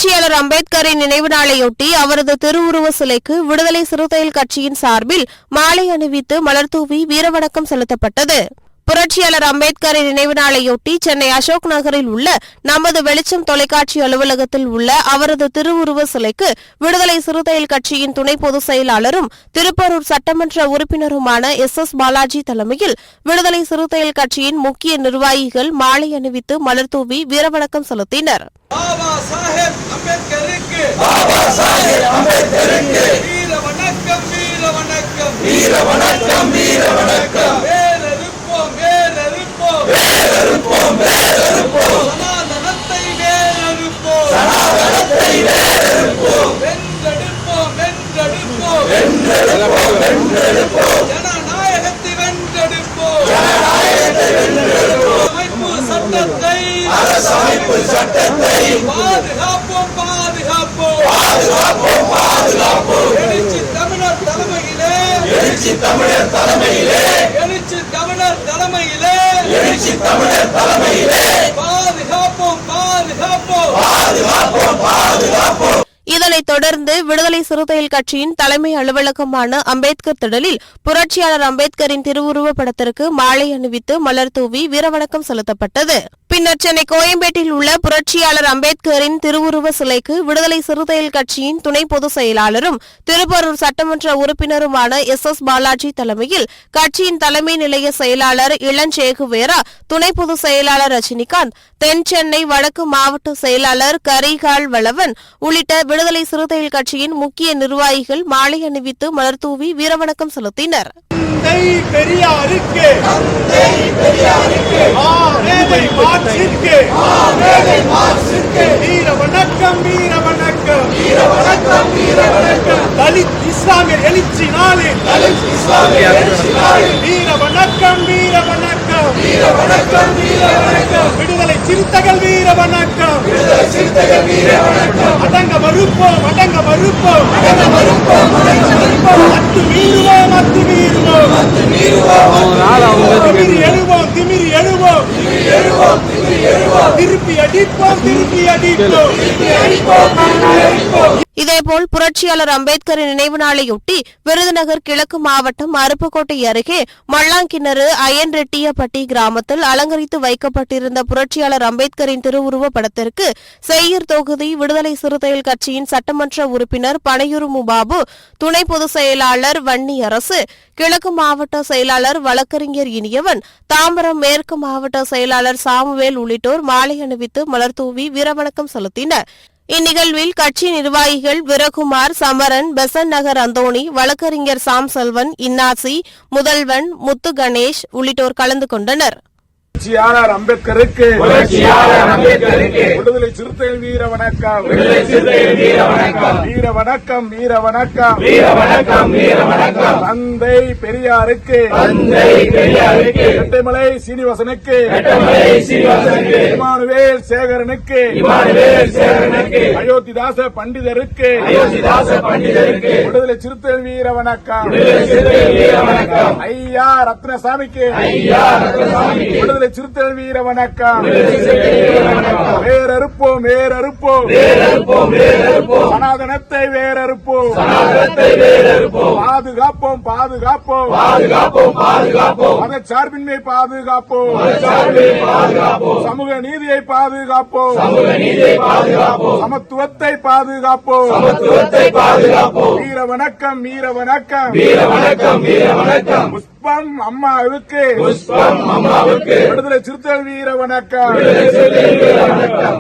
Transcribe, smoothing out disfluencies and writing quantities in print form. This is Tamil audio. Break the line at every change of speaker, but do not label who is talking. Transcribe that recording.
புரட்சியாளர் அம்பேத்கரின் நினைவு நாளையொட்டி அவரது திருவுருவ சிலைக்கு விடுதலை சிறுத்தைகள் கட்சியின் சார்பில் மாலை அணிவித்து மலர்தூவி வீரவணக்கம் செலுத்தப்பட்டது. புரட்சியாளர் அம்பேத்கரின் நினைவு நாளையொட்டி சென்னை அசோக் நகரில் உள்ள நமது வெளிச்சம் தொலைக்காட்சி அலுவலகத்தில் உள்ள அவரது திருவுருவ சிலைக்கு விடுதலை சிறுத்தைகள் கட்சியின் துணை பொதுச் செயலாளரும் திருப்பரூர் சட்டமன்ற உறுப்பினருமான எஸ். பாலாஜி தலைமையில் விடுதலை சிறுத்தைகள் கட்சியின் முக்கிய நிர்வாகிகள் மாலை அணிவித்து மலர்தூவி வீரவணக்கம் செலுத்தினர். இதனைத் தொடர்ந்து விடுதலை சிறுத்தைகள் கட்சியின் தலைமை அலுவலகமான அம்பேத்கர் திடலில் புரட்சியாளர் அம்பேத்கரின் திருவுருவப் படத்திற்கு மாலை அணிவித்து மலர்தூவி வீரவணக்கம் செலுத்தப்பட்டது. பின்னர் சென்னை கோயம்பேட்டில் உள்ள புரட்சியாளர் அம்பேத்கரின் திருவுருவ சிலைக்கு விடுதலை சிறுத்தைகள் கட்சியின் துணை பொதுச் செயலாளரும் திருப்பரூர் சட்டமன்ற உறுப்பினருமான எஸ். பாலாஜி தலைமையில் கட்சியின் தலைமை நிலைய செயலாளர் இளஞ்சேகுவேரா, துணை பொதுச் செயலாளர் ரஜினிகாந்த், தென் சென்னை வடக்கு மாவட்ட செயலாளர் கரிகால் வளவன் உள்ளிட்ட விடுதலை சிறுத்தைகள் கட்சியின் முக்கிய நிர்வாகிகள் மாலை அணிவித்து மலர்தூவி வீரவணக்கம் செலுத்தினர்.
தலித் இஸ்லாமிய எழுச்சி நாளில் வீர வணக்கம், வீர வணக்கம், வீர வணக்கம், வீர வணக்கம். விடுதலை சிறுத்தைகள் வீர வணக்கம், விடுதலை சிறுத்தைகள் வீர வணக்கம். அடங்க மறுப்போம், அடங்க மறுப்போம், அடங்க மறுப்போம், அடங்க மறுப்போம். அத்துமீறுவோம், அத்துமீறுவோம், அத்துமீறுவோம். திமிரி எழுவோம், திமிரி எழுவோம், திமிரி எழுவோம், திமிரி எழுவோம். திருப்பி அடிப்போம், திருப்பி அடிப்போம், திருப்பி அடிப்போம், திருப்பி அடிப்போம்.
இதேபோல் புரட்சியாளர் அம்பேத்கரின் நினைவு நாளையொட்டி விருதுநகர் கிழக்கு மாவட்டம் அருப்புக்கோட்டை அருகே மல்லாங்கிணறு அயன்ரெட்டியப்பட்டி கிராமத்தில் அலங்கரித்து வைக்கப்பட்டிருந்த புரட்சியாளர் அம்பேத்கரின் திருவுருவ படத்திற்கு செய்யூர் தொகுதி விடுதலை சிறுத்தைகள் கட்சியின் சட்டமன்ற உறுப்பினர் பனையூரு பாபு, துணை பொதுச் செயலாளர் வன்னி அரசு, கிழக்கு மாவட்ட செயலாளர் வழக்கறிஞர் இனியவன், தாம்பரம் மேற்கு மாவட்ட செயலாளர் சாமுவேல் உள்ளிட்டோர் மாலை அணிவித்து மலர்தூவி வீரவணக்கம் செலுத்தினர். இந்நிகழ்வில் கட்சி நிர்வாகிகள் வீரகுமார், சமரன், பெசன் நகர் அந்தோணி, வழக்கறிஞர் சாம் செல்வன், இன்னாசி, முதல்வன், முத்து கணேஷ் உள்ளிட்டோர் கலந்து கொண்டனர்.
புரட்சியாளர் அம்பேத்கருக்கு விடுதலை சிறுத்தைகள் வீர வணக்கம், விடுதலை சிறுத்தைகள் வீர வணக்கம், வீர வணக்கம், வீர வணக்கம், வீர வணக்கம், வீர வணக்கம். தந்தை பெரியாருக்கு, தந்தை பெரியாருக்கு, இரட்டைமலை சீனிவாசனுக்கு, இரட்டைமலை சீனிவாசனுக்கு, இமானுவேல் சேகரனுக்கு, இமானுவேல் சேகரனுக்கு, அயோத்திதாச பண்டிதருக்கு, அயோத்திதாச பண்டிதருக்கு விடுதலை சிறுத்தைகள் வீர வணக்கம், விடுதலை சிறுத்தைகள் வீர வணக்கம். ஐயா ரத்னசாமிக்கு, ஐயா ரத்னசாமிக்கு விடுதலை சிறுத்தைகள் வீர வணக்கம், வேறறுப்போம், வேறறுப்போம், வேறறுப்போம், வேறறுப்போம். சனாதனத்தை வேறறுப்போம், சனாதனத்தை வேறறுப்போம். பாதுகாப்போம், பாதுகாப்போம், பாதுகாப்போம், பாதுகாப்போம். மதச்சார்பின்மை பாதுகாப்போம், மதச்சார்பின்மை பாதுகாப்போம். சமூக நீதியை பாதுகாப்போம், சமூக நீதியை பாதுகாப்போம். சமத்துவத்தை பாதுகாப்போம், சமத்துவத்தை பாதுகாப்போம். வீர வணக்கம், வீர வணக்கம், வீர வணக்கம், வீர வணக்கம். புஷ்பம் அம்மாவுக்கு, புஷ்பம் அம்மாவுக்கு விடுதலை சிறுத்தைகள் வீர வணக்கம், விடுதலை சிறுத்தைகள் வீர வணக்கம்.